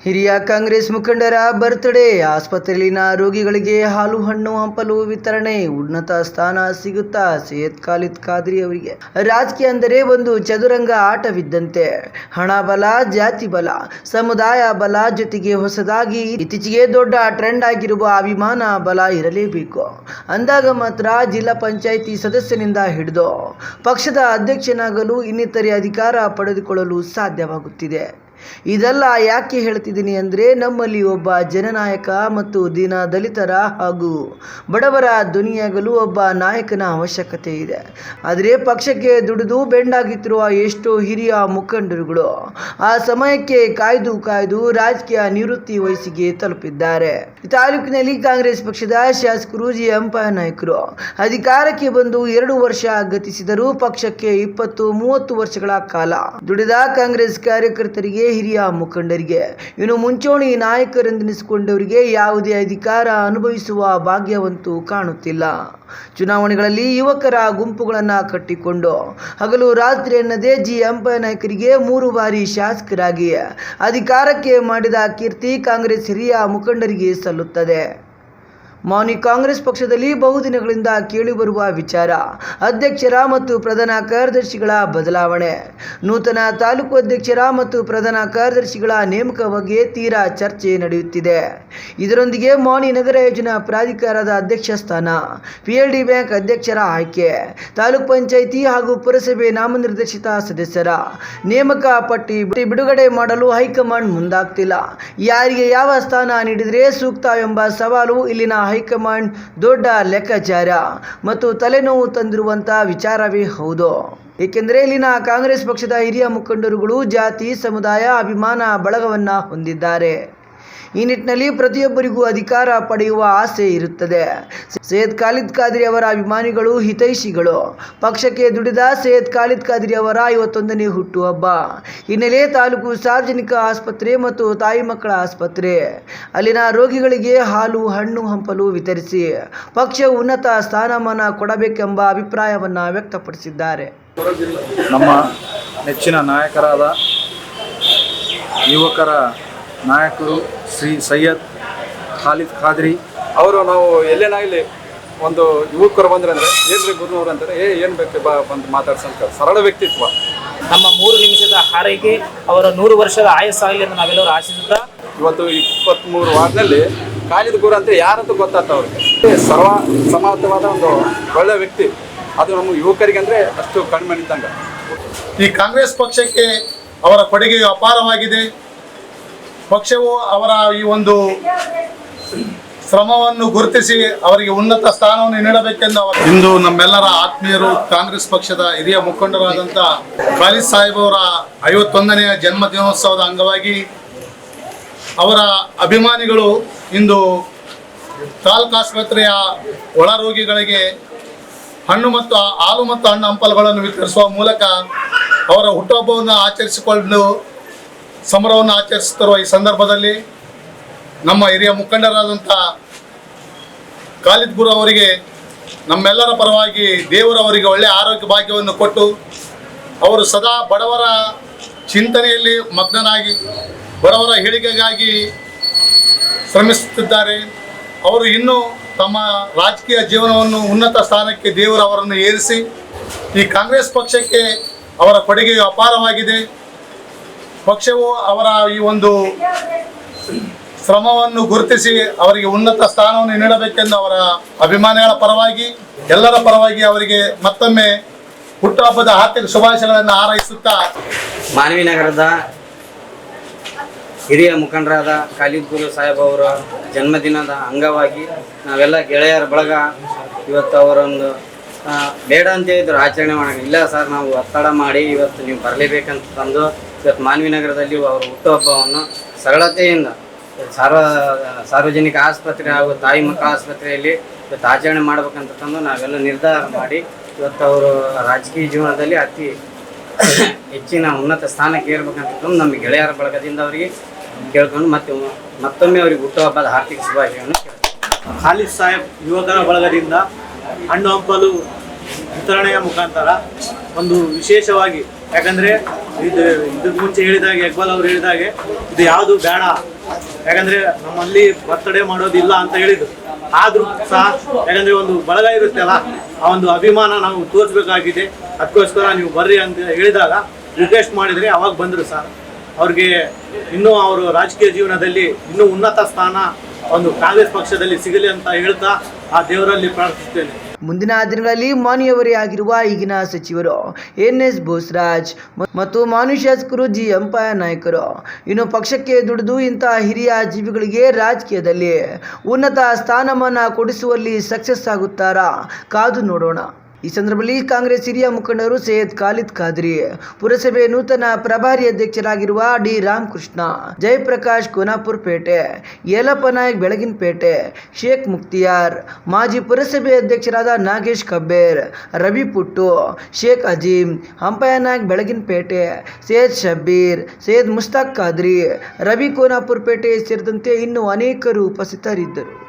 ಹಿರಿಯ ಕಾಂಗ್ರೆಸ್ ಮುಖಂಡರ ಬರ್ತ್ಡೇ. ಆಸ್ಪತ್ರೆಯಲ್ಲಿನ ರೋಗಿಗಳಿಗೆ ಹಾಲು ಹಣ್ಣು ಹಂಪಲು ವಿತರಣೆ. ಉನ್ನತ ಸ್ಥಾನ ಸಿಗುತ್ತಾ ಸೈಯದ್ ಖಾಲಿದ್ ಖಾದ್ರಿ ಅವರಿಗೆ? ರಾಜಕೀಯ ಅಂದರೆ ಒಂದು ಚದುರಂಗ ಆಟವಿದ್ದಂತೆ. ಹಣ ಬಲ, ಜಾತಿ ಬಲ, ಸಮುದಾಯ ಬಲ ಜೊತೆಗೆ ಹೊಸದಾಗಿ ಇತ್ತೀಚೆಗೆ ದೊಡ್ಡ ಟ್ರೆಂಡ್ ಆಗಿರುವ ಅಭಿಮಾನ ಬಲ ಇರಲೇಬೇಕು. ಅಂದಾಗ ಮಾತ್ರ ಜಿಲ್ಲಾ ಪಂಚಾಯಿತಿ ಸದಸ್ಯನಿಂದ ಹಿಡಿದು ಪಕ್ಷದ ಅಧ್ಯಕ್ಷನಾಗಲು ಇನ್ನಿತರೆ ಅಧಿಕಾರ ಪಡೆದುಕೊಳ್ಳಲು ಸಾಧ್ಯವಾಗುತ್ತಿದೆ. ಇದೆಲ್ಲ ಯಾಕೆ ಹೇಳ್ತಿದ್ದೀನಿ ಅಂದರೆ, ನಮ್ಮಲ್ಲಿ ಒಬ್ಬ ಜನನಾಯಕ ಮತ್ತು ದೀನ ದಲಿತರ ಹಾಗೂ ಬಡವರ ಧ್ವನಿಯಾಗಲು ಒಬ್ಬ ನಾಯಕನ ಅವಶ್ಯಕತೆ ಇದೆ. ಆದರೆ ಪಕ್ಷಕ್ಕೆ ದುಡಿದು ಬೆಂಡಾಗುತ್ತಿರುವ ಎಷ್ಟೋ ಹಿರಿಯ ಮುಖಂಡರುಗಳು ಆ ಸಮಯಕ್ಕೆ ಕಾಯ್ದು ರಾಜಕೀಯ ನಿವೃತ್ತಿ ವಯಸ್ಸಿಗೆ ತಲುಪಿದ್ದಾರೆ. ತಾಲೂಕಿನಲ್ಲಿ ಕಾಂಗ್ರೆಸ್ ಪಕ್ಷದ ಶಾಸಕರು ಜಿಎಂಪ ನಾಯಕರು ಅಧಿಕಾರಕ್ಕೆ ಬಂದು 2 ವರ್ಷ ಗತಿಸಿದರೂ ಪಕ್ಷಕ್ಕೆ 20-30 ವರ್ಷಗಳ ಕಾಲ ದುಡಿದ ಕಾಂಗ್ರೆಸ್ ಕಾರ್ಯಕರ್ತರಿಗೆ, ಹಿರಿಯ ಮುಖಂಡರಿಗೆ, ಇನ್ನು ಮುಂಚೂಣಿ ನಾಯಕರೆಂದೆನಿಸಿಕೊಂಡವರಿಗೆ ಯಾವುದೇ ಅಧಿಕಾರ ಅನುಭವಿಸುವ ಭಾಗ್ಯವಂತೂ ಕಾಣುತ್ತಿಲ್ಲ. ಚುನಾವಣೆಗಳಲ್ಲಿ ಯುವಕರ ಗುಂಪುಗಳನ್ನು ಕಟ್ಟಿಕೊಂಡು ಹಗಲು ರಾತ್ರಿ ಎನ್ನದೇ ಜಿಎಂಪ ನಾಯಕರಿಗೆ 3 ಬಾರಿ ಶಾಸಕರಾಗಿ ಅಧಿಕಾರಕ್ಕೆ ಮಾಡಿದ ಕೀರ್ತಿ ಕಾಂಗ್ರೆಸ್ ಹಿರಿಯ ಮುಖಂಡರಿಗೆ ಸಲ್ಲುತ್ತದೆ. ಮೌನಿ ಕಾಂಗ್ರೆಸ್ ಪಕ್ಷದಲ್ಲಿ ಬಹುದಿನಗಳಿಂದ ಕೇಳಿಬರುವ ವಿಚಾರ ಅಧ್ಯಕ್ಷರ ಮತ್ತು ಪ್ರಧಾನ ಕಾರ್ಯದರ್ಶಿಗಳ ಬದಲಾವಣೆ. ನೂತನ ತಾಲೂಕು ಅಧ್ಯಕ್ಷರ ಮತ್ತು ಪ್ರಧಾನ ಕಾರ್ಯದರ್ಶಿಗಳ ನೇಮಕ ಬಗ್ಗೆ ತೀರಾ ಚರ್ಚೆ ನಡೆಯುತ್ತಿದೆ. ಇದರೊಂದಿಗೆ ಮೌನಿ ನಗರ ಯೋಜನಾ ಪ್ರಾಧಿಕಾರದ ಅಧ್ಯಕ್ಷ ಸ್ಥಾನ, PLD ಬ್ಯಾಂಕ್ ಅಧ್ಯಕ್ಷರ ಆಯ್ಕೆ, ತಾಲೂಕು ಪಂಚಾಯಿತಿ ಹಾಗೂ ಪುರಸಭೆ ನಾಮನಿರ್ದೇಶಿತ ಸದಸ್ಯರ ನೇಮಕ ಪಟ್ಟಿ ಬಿಡುಗಡೆ ಮಾಡಲು ಹೈಕಮಾಂಡ್ ಮುಂದಾಗ್ತಿಲ್ಲ. ಯಾರಿಗೆ ಯಾವ ಸ್ಥಾನ ನೀಡಿದರೆ ಸೂಕ್ತ ಎಂಬ ಸವಾಲು ಇಲ್ಲಿನ ಹೈಕಮಾಂಡ್ ದೊಡ್ಡ ಲೆಕ್ಕಾಚಾರ ಮತ್ತು ತಲೆನೋವು ತಂದಿರುವಂತಹ ವಿಚಾರವೇ ಹೌದು. ಏಕೆಂದರೆ ಇಲ್ಲಿನ ಕಾಂಗ್ರೆಸ್ ಪಕ್ಷದ ಹಿರಿಯ ಮುಖಂಡರುಗಳು ಜಾತಿ, ಸಮುದಾಯ, ಅಭಿಮಾನ ಬಳಗವನ್ನ ಹೊಂದಿದ್ದಾರೆ. ಈ ನಿಟ್ಟಿನಲ್ಲಿ ಪ್ರತಿಯೊಬ್ಬರಿಗೂ ಅಧಿಕಾರ ಪಡೆಯುವ ಆಸೆ ಇರುತ್ತದೆ. ಸೈಯದ್ ಖಾಲಿದ್ ಖಾದ್ರಿ ಅವರ ಅಭಿಮಾನಿಗಳು, ಹಿತೈಷಿಗಳು ಪಕ್ಷಕ್ಕೆ ದುಡಿದ ಸೈಯದ್ ಖಾಲಿದ್ ಖಾದ್ರಿ ಅವರ 51ನೇ ಹುಟ್ಟುಹಬ್ಬ ಹಿನ್ನೆಲೆ ತಾಲೂಕು ಸಾರ್ವಜನಿಕ ಆಸ್ಪತ್ರೆ ಮತ್ತು ತಾಯಿ ಮಕ್ಕಳ ಆಸ್ಪತ್ರೆ ಅಲ್ಲಿನ ರೋಗಿಗಳಿಗೆ ಹಾಲು ಹಣ್ಣು ಹಂಪಲು ವಿತರಿಸಿ ಪಕ್ಷ ಉನ್ನತ ಸ್ಥಾನಮಾನ ಕೊಡಬೇಕೆಂಬ ಅಭಿಪ್ರಾಯವನ್ನ ವ್ಯಕ್ತಪಡಿಸಿದ್ದಾರೆ. ನಮ್ಮ ನೆಚ್ಚಿನ ನಾಯಕರಾದ ಯುವಕರ ನಾಯಕರು ಶ್ರೀ ಸೈಯದ್ ಖಾಲಿದ್ ಖಾದ್ರಿ ಅವರು, ನಾವು ಎಲ್ಲೇನಾಗಲಿ ಒಂದು ಯುವಕರು ಬಂದ್ರಂದ್ರೆ ಏನ್ರಿ ಗುರುನವ್ರು ಅಂತಾರೆ, ಏನು ಬೇಕು ಬಾ ಬಂದು ಮಾತಾಡ್ಸಂತ ಸರಳ ವ್ಯಕ್ತಿತ್ವ. ನಮ್ಮ 3 ನಿಮಿಷದ ಹಾರೈಕೆ ಅವರ 100 ವರ್ಷದ ಆಯಸ್ಸಾಗಲಿ ಎಂದು ನಾವೆಲ್ಲರೂ ಆಶಿಸುತ್ತಾ, ಇವತ್ತು 23 ವಾರ್ಡ್ನಲ್ಲಿ ಖಾಲಿದ್ ಗುರು ಅಂತ ಯಾರಂತ ಗೊತ್ತಾಗ್ತ ಅವ್ರಿಗೆ. ಸರ್ವ ಸಮಾನವಾದ ಒಂದು ಒಳ್ಳೆ ವ್ಯಕ್ತಿ. ಅದು ನಮ್ಮ ಯುವಕರಿಗೆ ಅಂದರೆ ಅಷ್ಟು ಕಣ್ಮಣಿದ್ದಂಗೆ. ಈ ಕಾಂಗ್ರೆಸ್ ಪಕ್ಷಕ್ಕೆ ಅವರ ಕೊಡುಗೆಯು ಅಪಾರವಾಗಿದೆ. ಪಕ್ಷವು ಅವರ ಈ ಒಂದು ಶ್ರಮವನ್ನು ಗುರುತಿಸಿ ಅವರಿಗೆ ಉನ್ನತ ಸ್ಥಾನವನ್ನು ನೀಡಬೇಕೆಂದು ಇಂದು ನಮ್ಮೆಲ್ಲರ ಆತ್ಮೀಯರು ಕಾಂಗ್ರೆಸ್ ಪಕ್ಷದ ಹಿರಿಯ ಮುಖಂಡರಾದಂಥ ಖಾಲಿದ್ ಸಾಹೇಬ್ ಅವರ 51ನೇ ಜನ್ಮ ದಿನೋತ್ಸವದ ಅಂಗವಾಗಿ ಅವರ ಅಭಿಮಾನಿಗಳು ಇಂದು ತಾಲೂಕು ಆಸ್ಪತ್ರೆಯ ಒಳ ರೋಗಿಗಳಿಗೆ ಹಾಲು ಮತ್ತು ಹಣ್ಣು ಹಂಪಲುಗಳನ್ನು ವಿತರಿಸುವ ಮೂಲಕ ಅವರ ಹುಟ್ಟುಹಬ್ಬವನ್ನು ಆಚರಿಸಿಕೊಂಡು ಸಂಭ್ರಮವನ್ನು ಆಚರಿಸುತ್ತಿರುವ ಈ ಸಂದರ್ಭದಲ್ಲಿ ನಮ್ಮ ಹಿರಿಯ ಮುಖಂಡರಾದಂಥ ಖಾಲಿದ್ ಗುರು ಅವರಿಗೆ ನಮ್ಮೆಲ್ಲರ ಪರವಾಗಿ ದೇವರವರಿಗೆ ಒಳ್ಳೆಯ ಆರೋಗ್ಯ ಭಾಗ್ಯವನ್ನು ಕೊಟ್ಟು ಅವರು ಸದಾ ಬಡವರ ಚಿಂತನೆಯಲ್ಲಿ ಮಗ್ನನಾಗಿ ಬಡವರ ಏಳಿಗೆಗಾಗಿ ಶ್ರಮಿಸುತ್ತಿದ್ದಾರೆ. ಅವರು ಇನ್ನೂ ತಮ್ಮ ರಾಜಕೀಯ ಜೀವನವನ್ನು ಉನ್ನತ ಸ್ಥಾನಕ್ಕೆ ದೇವರು ಅವರನ್ನು ಏರಿಸಿ ಈ ಕಾಂಗ್ರೆಸ್ ಪಕ್ಷಕ್ಕೆ ಅವರ ಕೊಡುಗೆಯು ಅಪಾರವಾಗಿದೆ. ಪಕ್ಷವು ಅವರ ಈ ಒಂದು ಶ್ರಮವನ್ನು ಗುರುತಿಸಿ ಅವರಿಗೆ ಉನ್ನತ ಸ್ಥಾನವನ್ನು ನೀಡಬೇಕೆಂದು ಅವರ ಅಭಿಮಾನಿಗಳ ಪರವಾಗಿ ಎಲ್ಲರ ಪರವಾಗಿ ಅವರಿಗೆ ಮತ್ತೊಮ್ಮೆ ಹುಟ್ಟುಹಬ್ಬದ ಹಾರ್ದಿಕ ಶುಭಾಶಯಗಳನ್ನು ಹಾರೈಸುತ್ತಾ, ಮಾನವಿ ನಗರದ ಹಿರಿಯ ಮುಖಂಡರಾದ ಖಾಲಿದ್ ಗುರು ಸಾಹೇಬ್ ಅವರ ಜನ್ಮದಿನದ ಅಂಗವಾಗಿ ನಾವೆಲ್ಲ ಗೆಳೆಯರ ಬಳಗ ಇವತ್ತು ಅವರೊಂದು ಬೇಡ ಅಂತ ಹೇಳಿದ್ರು ಆಚರಣೆ ಮಾಡೋಣ. ಇಲ್ಲ ಸರ್, ನಾವು ಒತ್ತಡ ಮಾಡಿ ಇವತ್ತು ನೀವು ಬರಲೇಬೇಕಂತ ತಂದು ಇವತ್ತು ಮಾನವಿ ನಗರದಲ್ಲಿ ಅವರ ಹುಟ್ಟುಹಬ್ಬವನ್ನು ಸರಳತೆಯಿಂದ ಸಾರ್ವಜನಿಕ ಆಸ್ಪತ್ರೆ ಹಾಗೂ ತಾಯಿ ಮಕ್ಕಳ ಆಸ್ಪತ್ರೆಯಲ್ಲಿ ಇವತ್ತು ಆಚರಣೆ ಮಾಡ್ಬೇಕಂತ ತಂದು ನಾವೆಲ್ಲ ನಿರ್ಧಾರ ಮಾಡಿ ಇವತ್ತು ಅವರು ರಾಜಕೀಯ ಜೀವನದಲ್ಲಿ ಅತಿ ಹೆಚ್ಚಿನ ಉನ್ನತ ಸ್ಥಾನಕ್ಕೆ ಏರ್ಬೇಕಂತ ತಂದು ನಮ್ಮ ಗೆಳೆಯರ ಬಳಗದಿಂದ ಅವರಿಗೆ ಕೇಳ್ಕೊಂಡು ಮತ್ತೊಮ್ಮೆ ಅವರಿಗೆ ಹುಟ್ಟುಹಬ್ಬದ ಹಾರ್ದಿಕ ಶುಭಾಶಯವನ್ನು ಕೇಳ್ತೀವಿ. ಖಾಲಿದ್ ಸಾಹೇಬ್ ಯುವಕರ ಬಳಗದಿಂದ ಹಣ್ಣು ಹಂಪಲು ವಿತರಣೆಯ ಮುಖಾಂತರ ಒಂದು ವಿಶೇಷವಾಗಿ, ಯಾಕಂದರೆ ಇದಕ್ಕೆ ಮುಂಚೆ ಹೇಳಿದಾಗೆ ಇಕ್ಬಾಲ್ ಅವರು ಹೇಳಿದಾಗೆ ಇದು ಯಾವುದು ಬೇಡ ಯಾಕಂದ್ರೆ ನಮ್ಮಲ್ಲಿ ಬರ್ತಡೇ ಮಾಡೋದಿಲ್ಲ ಅಂತ ಹೇಳಿದ್ರು. ಆದ್ರೂ ಸಹ ಯಾಕಂದ್ರೆ ಒಂದು ಬಳಗ ಇರುತ್ತೆ ಅಲ್ಲ, ಆ ಒಂದು ಅಭಿಮಾನ ನಾವು ತೋರಿಸ್ಬೇಕಾಗಿದೆ. ಅದಕ್ಕೋಸ್ಕರ ನೀವು ಬರ್ರಿ ಅಂತ ಹೇಳಿದಾಗ ರಿಕ್ವೆಸ್ಟ್ ಮಾಡಿದ್ರೆ ಅವಾಗ ಬಂದರು ಸರ್. ಅವ್ರಿಗೆ ಇನ್ನೂ ಅವರು ರಾಜಕೀಯ ಜೀವನದಲ್ಲಿ ಇನ್ನೂ ಉನ್ನತ ಸ್ಥಾನ ಒಂದು ಕಾಂಗ್ರೆಸ್ ಪಕ್ಷದಲ್ಲಿ ಸಿಗಲಿ ಅಂತ ಹೇಳ್ತಾ ಆ ದೇವರಲ್ಲಿ ಪ್ರಾರ್ಥಿಸ್ತೇನೆ. ಮುಂದಿನ ದಿನಗಳಲ್ಲಿ ಮಾನ್ಯವರೇ ಆಗಿರುವ ಈಗಿನ ಸಚಿವರು ಎನ್.ಎಸ್. ಬೋಸರಾಜ್ ಮತ್ತು ಮಾನ್ಯ ಶಾಸಕರು ಜಿ. ಅಂಪಯ್ಯ ನಾಯ್ಕರು ಇನ್ನು ಪಕ್ಷಕ್ಕೆ ದುಡಿದು ಇಂತಹ ಹಿರಿಯ ಜೀವಿಗಳಿಗೆ ರಾಜಕೀಯದಲ್ಲಿ ಉನ್ನತ ಸ್ಥಾನಮಾನ ಕೊಡಿಸುವಲ್ಲಿ ಸಕ್ಸಸ್ ಆಗುತ್ತಾರಾ? ಕಾದು ನೋಡೋಣ. ಈ ಸಂದರ್ಭದಲ್ಲಿ ಕಾಂಗ್ರೆಸ್ ಹಿರಿಯ ಮುಖಂಡರು ಸೈಯದ್ ಖಾಲಿದ್ ಖಾದ್ರಿ, ಪುರಸಭೆ ನೂತನ ಪ್ರಭಾರಿ ಅಧ್ಯಕ್ಷರಾಗಿರುವ ಡಿ. ರಾಮಕೃಷ್ಣ, ಜಯಪ್ರಕಾಶ್ ಕೋನಾಪುರ ಪೇಟೆ, ಯಲ್ಲಪ್ಪ ನಾಯಕ್ ಬೆಳಗಿನ ಪೇಟೆ, ಶೇಖ್ ಮುಕ್ತಿಯಾರ್, ಮಾಜಿ ಪುರಸಭೆ ಅಧ್ಯಕ್ಷರಾದ ನಾಗೇಶ್ ಕಬ್ಬೇರ್, ರವಿ ಪುಟ್ಟು, ಶೇಖ್ ಅಜೀಮ್, ಅಂಪಯ್ಯ ನಾಯಕ್ ಬೆಳಗಿನ ಪೇಟೆ, ಸೈಯದ್ ಶಬ್ಬೀರ್, ಸೈಯದ್ ಮುಸ್ತಾಕ್ ಖಾದ್ರಿ, ರವಿ ಕೋನಾಪುರ ಪೇಟೆ ಸೇರಿದಂತೆ ಇನ್ನೂ ಅನೇಕರು ಉಪಸ್ಥಿತರಿದ್ದರು.